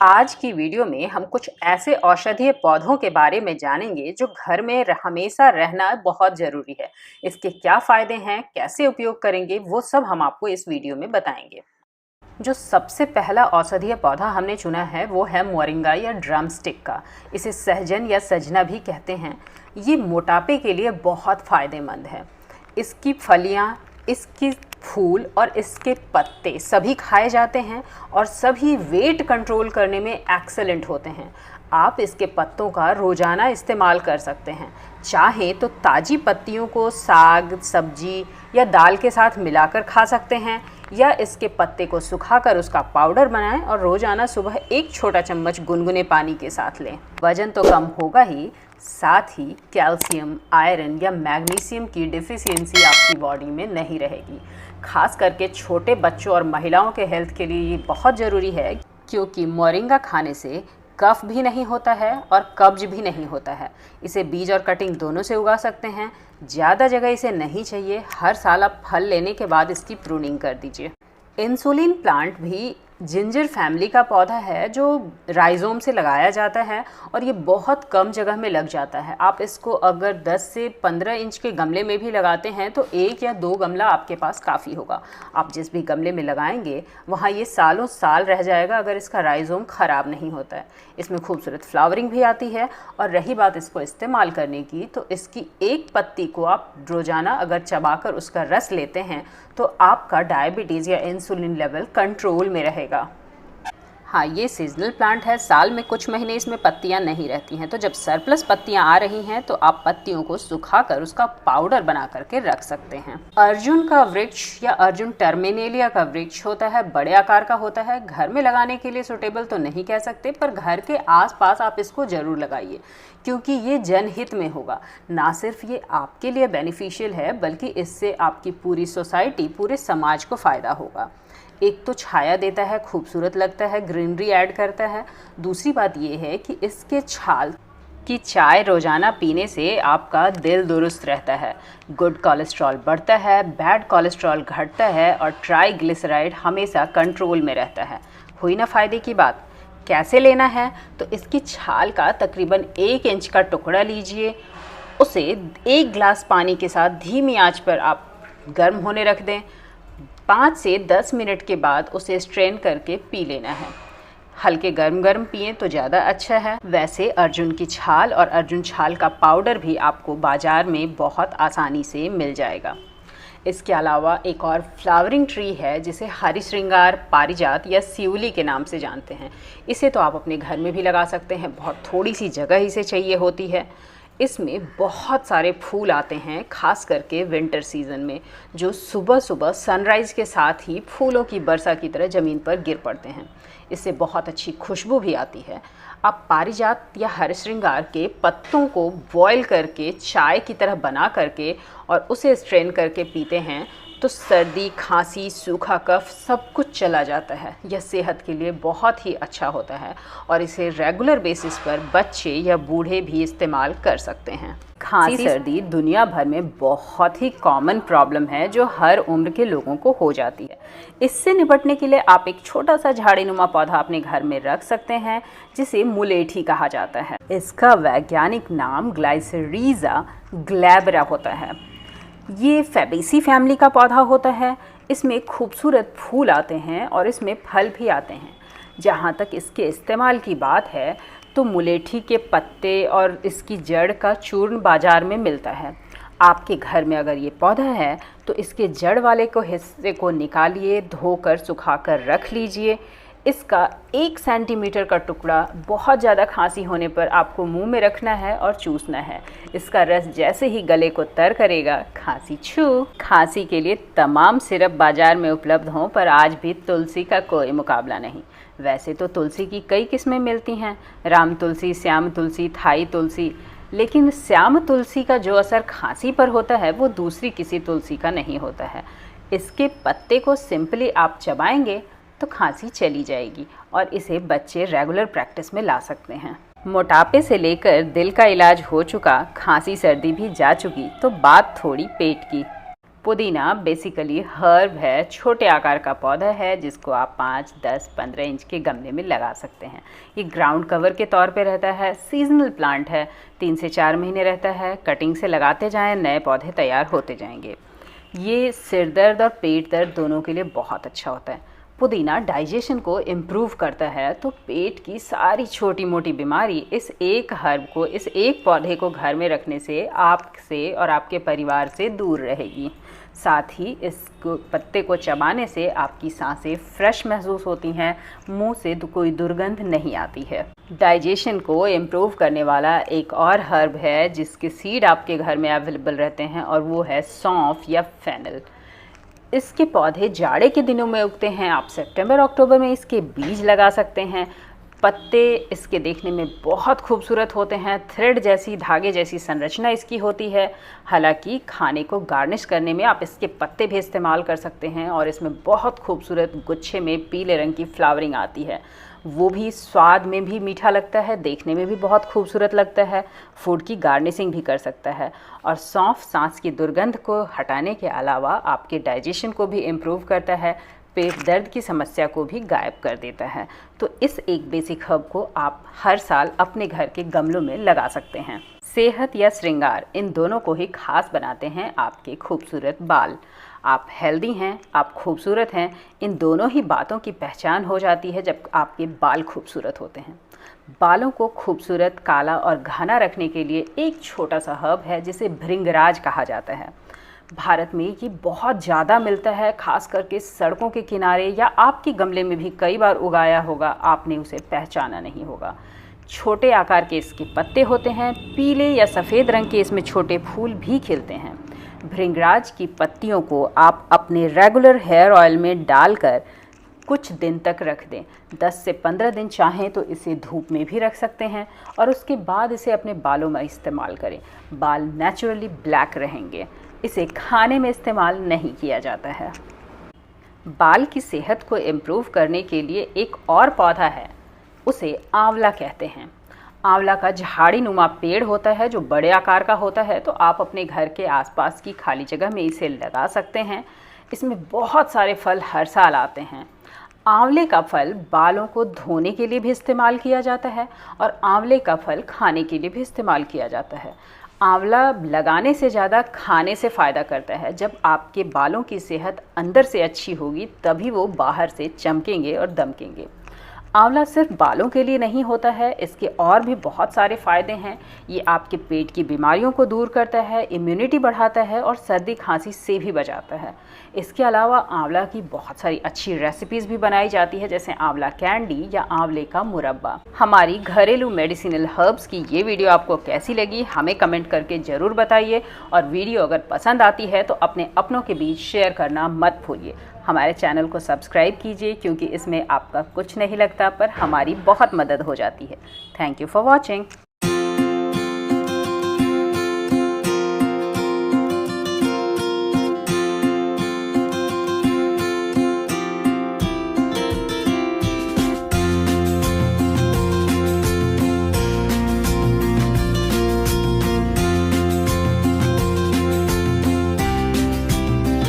आज की वीडियो में हम कुछ ऐसे औषधीय पौधों के बारे में जानेंगे जो घर में हमेशा रहना बहुत ज़रूरी है। इसके क्या फ़ायदे हैं, कैसे उपयोग करेंगे, वो सब हम आपको इस वीडियो में बताएंगे। जो सबसे पहला औषधीय पौधा हमने चुना है वो है मोरिंगा या ड्रमस्टिक का। इसे सहजन या सजना भी कहते हैं। ये मोटापे के लिए बहुत फ़ायदेमंद है। इसकी फलियाँ, इसकी फूल और इसके पत्ते सभी खाए जाते हैं और सभी वेट कंट्रोल करने में एक्सेलेंट होते हैं। आप इसके पत्तों का रोज़ाना इस्तेमाल कर सकते हैं। चाहें तो ताज़ी पत्तियों को साग, सब्जी या दाल के साथ मिलाकर खा सकते हैं, या इसके पत्ते को सुखाकर उसका पाउडर बनाएं और रोज़ाना सुबह एक छोटा चम्मच गुनगुने पानी के साथ लें। वज़न तो कम होगा ही, साथ ही कैल्शियम, आयरन या मैग्नीशियम की डिफिशियंसी आपकी बॉडी में नहीं रहेगी। खास करके छोटे बच्चों और महिलाओं के हेल्थ के लिए ये बहुत ज़रूरी है, क्योंकि मोरिंगा खाने से कफ भी नहीं होता है और कब्ज भी नहीं होता है। इसे बीज और कटिंग दोनों से उगा सकते हैं। ज़्यादा जगह इसे नहीं चाहिए। हर साल आप फल लेने के बाद इसकी प्रूनिंग कर दीजिए। इंसुलिन प्लांट भी जिंजर फैमिली का पौधा है जो राइजोम से लगाया जाता है और ये बहुत कम जगह में लग जाता है। आप इसको अगर 10 से 15 इंच के गमले में भी लगाते हैं तो 1 या 2 गमला आपके पास काफ़ी होगा। आप जिस भी गमले में लगाएंगे वहाँ ये सालों साल रह जाएगा अगर इसका राइजोम ख़राब नहीं होता है। इसमें खूबसूरत फ्लावरिंग भी आती है। और रही बात इसको इस्तेमाल करने की, तो इसकी एक पत्ती को आप रोज़ाना अगर चबाकर उसका रस लेते हैं तो आपका डायबिटीज़ या इंसुलिन लेवल कंट्रोल में रहेगा। हाँ, ये सीजनल प्लांट है। साल में कुछ महीने इसमें पत्तियां नहीं रहती हैं, तो जब सरप्लस पत्तियां आ रही हैं तो आप पत्तियों को सुखाकर उसका पाउडर बना करके रख सकते हैं। अर्जुन का वृक्ष या अर्जुन टर्मिनेलिया का वृक्ष होता है, बड़े आकार का होता है। घर में लगाने के लिए सूटेबल तो नहीं कह सकते, पर घर के आसपास आप इसको ज़रूर लगाइए, क्योंकि ये जनहित में होगा। ना सिर्फ ये आपके लिए बेनिफिशियल है, बल्कि इससे आपकी पूरी सोसाइटी, पूरे समाज को फ़ायदा होगा। एक तो छाया देता है, खूबसूरत लगता है, ग्रीनरी ऐड करता है। दूसरी बात ये है कि इसके छाल की चाय रोज़ाना पीने से आपका दिल दुरुस्त रहता है, गुड कोलेस्ट्रॉल बढ़ता है, बैड कोलेस्ट्रॉल घटता है और ट्राइग्लिसराइड हमेशा कंट्रोल में रहता है। हुई ना फ़ायदे की बात। कैसे लेना है? तो इसकी छाल का तकरीबन 1 इंच का टुकड़ा लीजिए। उसे 1 गिलास पानी के साथ धीमी आंच पर आप गर्म होने रख दें। 5 से 10 मिनट के बाद उसे स्ट्रेन करके पी लेना है। हल्के गर्म पिएं तो ज़्यादा अच्छा है। वैसे अर्जुन की छाल और अर्जुन छाल का पाउडर भी आपको बाज़ार में बहुत आसानी से मिल जाएगा। इसके अलावा एक और फ्लावरिंग ट्री है जिसे हरिश्रृंगार, पारिजात या सिउली के नाम से जानते हैं। इसे तो आप अपने घर में भी लगा सकते हैं। बहुत थोड़ी सी जगह इसे चाहिए होती है। इसमें बहुत सारे फूल आते हैं, खास करके विंटर सीज़न में, जो सुबह सुबह सनराइज़ के साथ ही फूलों की वर्षा की तरह ज़मीन पर गिर पड़ते हैं। इससे बहुत अच्छी खुशबू भी आती है। आप पारिजात या हरिश्रृंगार के पत्तों को बॉयल करके चाय की तरह बना करके और उसे स्ट्रेन करके पीते हैं तो सर्दी, खांसी, सूखा कफ सब कुछ चला जाता है। यह सेहत के लिए बहुत ही अच्छा होता है और इसे रेगुलर बेसिस पर बच्चे या बूढ़े भी इस्तेमाल कर सकते हैं। खांसी, सर्दी दुनिया भर में बहुत ही कॉमन प्रॉब्लम है जो हर उम्र के लोगों को हो जाती है। इससे निपटने के लिए आप एक छोटा सा झाड़ीनुमा पौधा अपने घर में रख सकते हैं जिसे मुलेठी कहा जाता है। इसका वैज्ञानिक नाम ग्लाइसेरिया ग्लैब्रा होता है। ये फैबेसी फैमिली का पौधा होता है। इसमें खूबसूरत फूल आते हैं और इसमें फल भी आते हैं। जहाँ तक इसके इस्तेमाल की बात है तो मुलेठी के पत्ते और इसकी जड़ का चूर्ण बाज़ार में मिलता है। आपके घर में अगर ये पौधा है तो इसके जड़ वाले हिस्से को निकालिए, धोकर सुखाकर रख लीजिए। इसका 1 सेंटीमीटर का टुकड़ा बहुत ज़्यादा खांसी होने पर आपको मुंह में रखना है और चूसना है। इसका रस जैसे ही गले को तर करेगा, खांसी छू। खांसी के लिए तमाम सिरप बाज़ार में उपलब्ध हों, पर आज भी तुलसी का कोई मुकाबला नहीं। वैसे तो तुलसी की कई किस्में मिलती हैं, राम तुलसी, श्याम तुलसी, थाई तुलसी, लेकिन श्याम तुलसी का जो असर खांसी पर होता है वो दूसरी किसी तुलसी का नहीं होता है। इसके पत्ते को सिंपली आप चबाएंगे तो खांसी चली जाएगी और इसे बच्चे रेगुलर प्रैक्टिस में ला सकते हैं। मोटापे से लेकर दिल का इलाज हो चुका, खांसी सर्दी भी जा चुकी, तो बात थोड़ी पेट की। पुदीना बेसिकली हर्ब है, छोटे आकार का पौधा है जिसको आप 5, 10, 15 इंच के गमले में लगा सकते हैं। ये ग्राउंड कवर के तौर पे रहता है, सीजनल प्लांट है, 3 से 4 महीने रहता है। कटिंग से लगाते जाएं, नए पौधे तैयार होते जाएंगे। ये सिर दर्द और पेट दर्द दोनों के लिए बहुत अच्छा होता है। पुदीना डाइजेशन को इम्प्रूव करता है, तो पेट की सारी छोटी मोटी बीमारी इस एक हर्ब को, इस एक पौधे को घर में रखने से आपसे और आपके परिवार से दूर रहेगी। साथ ही इस पत्ते को चबाने से आपकी सांसें फ्रेश महसूस होती हैं, मुंह से कोई दुर्गंध नहीं आती है। डाइजेशन को इम्प्रूव करने वाला एक और हर्ब है जिसके सीड आपके घर में अवेलेबल रहते हैं, और वो है सौंफ या फेनल। इसके पौधे जाड़े के दिनों में उगते हैं। आप सितंबर अक्टूबर में इसके बीज लगा सकते हैं। पत्ते इसके देखने में बहुत खूबसूरत होते हैं, थ्रेड जैसी, धागे जैसी संरचना इसकी होती है। हालांकि खाने को गार्निश करने में आप इसके पत्ते भी इस्तेमाल कर सकते हैं, और इसमें बहुत खूबसूरत गुच्छे में पीले रंग की फ्लावरिंग आती है। वो भी स्वाद में भी मीठा लगता है, देखने में भी बहुत खूबसूरत लगता है, फूड की गार्निशिंग भी कर सकता है। और सौंफ सांस की दुर्गंध को हटाने के अलावा आपके डाइजेशन को भी इम्प्रूव करता है, पेट दर्द की समस्या को भी गायब कर देता है। तो इस एक बेसिक हर्ब को आप हर साल अपने घर के गमलों में लगा सकते हैं। सेहत या श्रृंगार, इन दोनों को ही खास बनाते हैं आपके खूबसूरत बाल। आप हेल्दी हैं, आप खूबसूरत हैं, इन दोनों ही बातों की पहचान हो जाती है जब आपके बाल खूबसूरत होते हैं। बालों को खूबसूरत, काला और घना रखने के लिए एक छोटा सा हर्ब है जिसे भृंगराज कहा जाता है। भारत में ये बहुत ज़्यादा मिलता है, खास करके सड़कों के किनारे, या आपके गमले में भी कई बार उगाया होगा, आपने उसे पहचाना नहीं होगा। छोटे आकार के इसके पत्ते होते हैं, पीले या सफ़ेद रंग के इसमें छोटे फूल भी खिलते हैं। भृंगराज की पत्तियों को आप अपने रेगुलर हेयर ऑयल में डालकर कुछ दिन तक रख दें। 10 से 15 दिन चाहें तो इसे धूप में भी रख सकते हैं, और उसके बाद इसे अपने बालों में इस्तेमाल करें। बाल नेचुरली ब्लैक रहेंगे। इसे खाने में इस्तेमाल नहीं किया जाता है। बाल की सेहत को इम्प्रूव करने के लिए एक और पौधा है, उसे आंवला कहते हैं। आंवला का झाड़ी नुमा पेड़ होता है जो बड़े आकार का होता है, तो आप अपने घर के आसपास की खाली जगह में इसे लगा सकते हैं। इसमें बहुत सारे फल हर साल आते हैं। आंवले का फल बालों को धोने के लिए भी इस्तेमाल किया जाता है, और आंवले का फल खाने के लिए भी इस्तेमाल किया जाता है। आंवला लगाने से ज़्यादा खाने से फ़ायदा करता है। जब आपके बालों की सेहत अंदर से अच्छी होगी, तभी वो बाहर से चमकेंगे और दमकेंगे। आंवला सिर्फ बालों के लिए नहीं होता है, इसके और भी बहुत सारे फ़ायदे हैं। ये आपके पेट की बीमारियों को दूर करता है, इम्यूनिटी बढ़ाता है, और सर्दी खांसी से भी बचाता है। इसके अलावा आंवला की बहुत सारी अच्छी रेसिपीज़ भी बनाई जाती है, जैसे आंवला कैंडी या आंवले का मुरब्बा। हमारी घरेलू मेडिसिनल हर्ब्स की ये वीडियो आपको कैसी लगी, हमें कमेंट करके ज़रूर बताइए। और वीडियो अगर पसंद आती है तो अपने अपनों के बीच शेयर करना मत भूलिए। हमारे चैनल को सब्सक्राइब कीजिए, क्योंकि इसमें आपका कुछ नहीं लगता पर हमारी बहुत मदद हो जाती है। Thank you for watching.